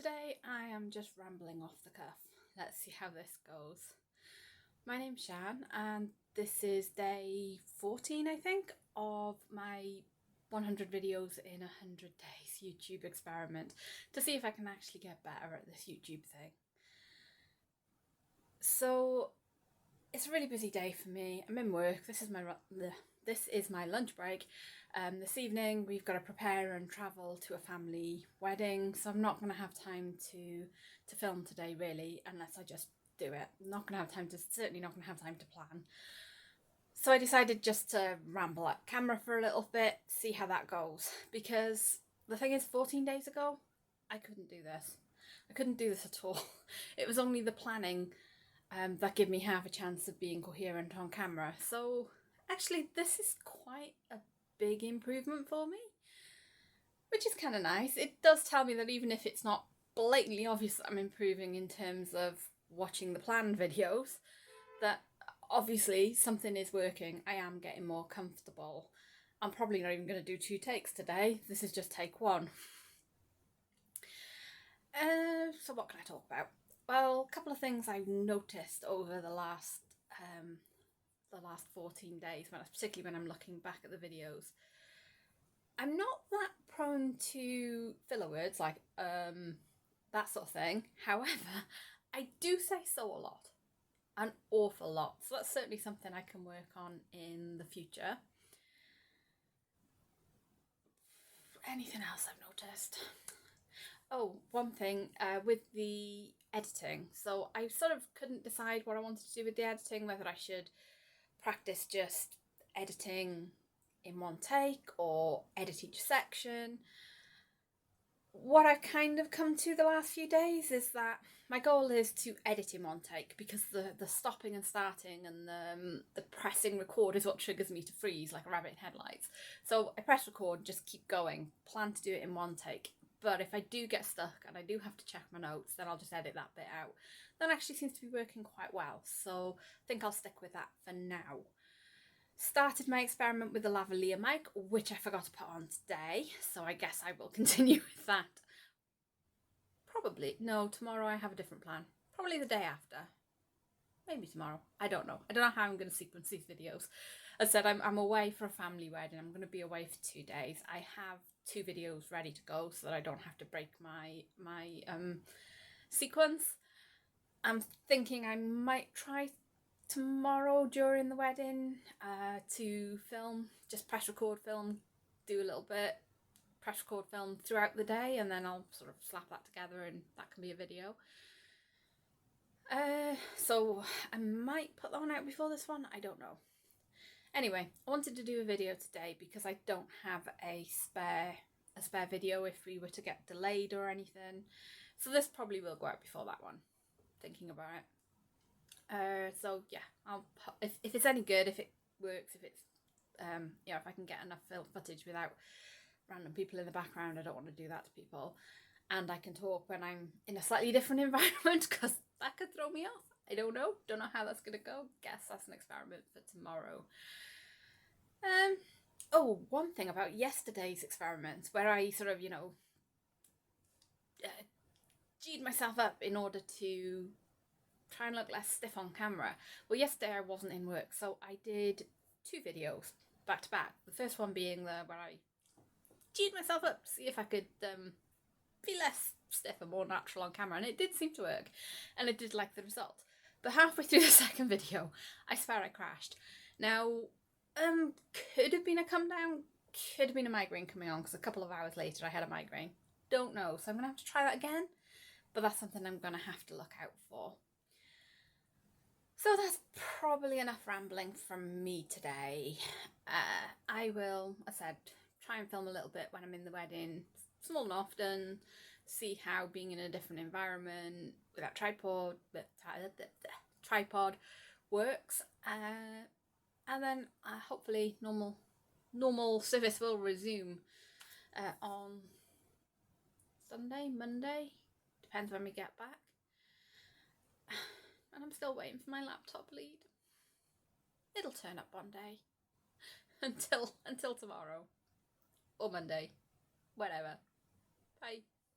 Today I am just rambling off the cuff. Let's see how this goes. My name's Shan and this is day 14, I think, of my 100 videos in 100 days YouTube experiment to see if I can actually get better at this YouTube thing. So it's a really busy day for me. I'm in work. This is my lunch break. This evening we've got to prepare and travel to a family wedding, so I'm not going to have time to film today really, unless I just do it. Certainly not going to have time to plan. So I decided just to ramble at camera for a little bit, see how that goes, because the thing is, 14 days ago I couldn't do this. I couldn't do this at all. It was only the planning that gave me half a chance of being coherent on camera. So actually this is quite a big improvement for me, which is kind of nice. It does tell me that even if it's not blatantly obvious that I'm improving in terms of watching the planned videos, that obviously something is working. I am getting more comfortable. I'm probably not even going to do 2 takes today. This is just take 1. So what can I talk about? Well, a couple of things I've noticed over the last 14 days, particularly when I'm looking back at the videos. I'm not that prone to filler words like that sort of thing. However, I do say so a lot, an awful lot. So that's certainly something I can work on in the future. Anything else I've noticed? Oh, one thing with the editing. So I sort of couldn't decide what I wanted to do with the editing, whether I should practice just editing in one take or edit each section. What I've kind of come to the last few days is that my goal is to edit in one take, because the stopping and starting and the pressing record is what triggers me to freeze like a rabbit in headlights. So I press record, just keep going, plan to do it in one take. But if I do get stuck and I do have to check my notes, then I'll just edit that bit out. That actually seems to be working quite well, so I think I'll stick with that for now. Started my experiment with the lavalier mic, which I forgot to put on today, so I guess I will continue with that. Probably. No, tomorrow I have a different plan. Probably the day after. Maybe tomorrow. I don't know. I don't know how I'm going to sequence these videos. As I said, I'm away for a family wedding. I'm going to be away for 2 days. I have 2 videos ready to go so that I don't have to break my sequence. I'm thinking I might try tomorrow during the wedding to film, just press record film, do a little bit, press record film throughout the day, and then I'll sort of slap that together and that can be a video. So I might put that one out before this one, I don't know. Anyway, I wanted to do a video today because I don't have a spare video if we were to get delayed or anything. So this probably will go out before that one, thinking about it. So yeah, if it's any good, if it works, if it's if I can get enough film footage without random people in the background, I don't want to do that to people. And I can talk when I'm in a slightly different environment, because that could throw me off. I don't know how that's gonna go. Guess that's an experiment for tomorrow. Oh, one thing about yesterday's experiments, where I sort of, G'd myself up in order to try and look less stiff on camera. Well, yesterday I wasn't in work, so I did 2 videos back to back. The first one being where I G'd myself up to see if I could be less stiff and more natural on camera, and it did seem to work, and I did like the result. But halfway through the second video, I swear I crashed. Now, could have been a come down, could have been a migraine coming on, because a couple of hours later I had a migraine. Don't know, so I'm going to have to try that again, but that's something I'm going to have to look out for. So that's probably enough rambling from me today. I will, as I said, try and film a little bit when I'm in the wedding, small and often, see how being in a different environment without tripod works, and then hopefully normal service will resume on Sunday, Monday, depends when we get back. And I'm still waiting for my laptop lead. It'll turn up one day. Until tomorrow. Or Monday. Whatever. Bye.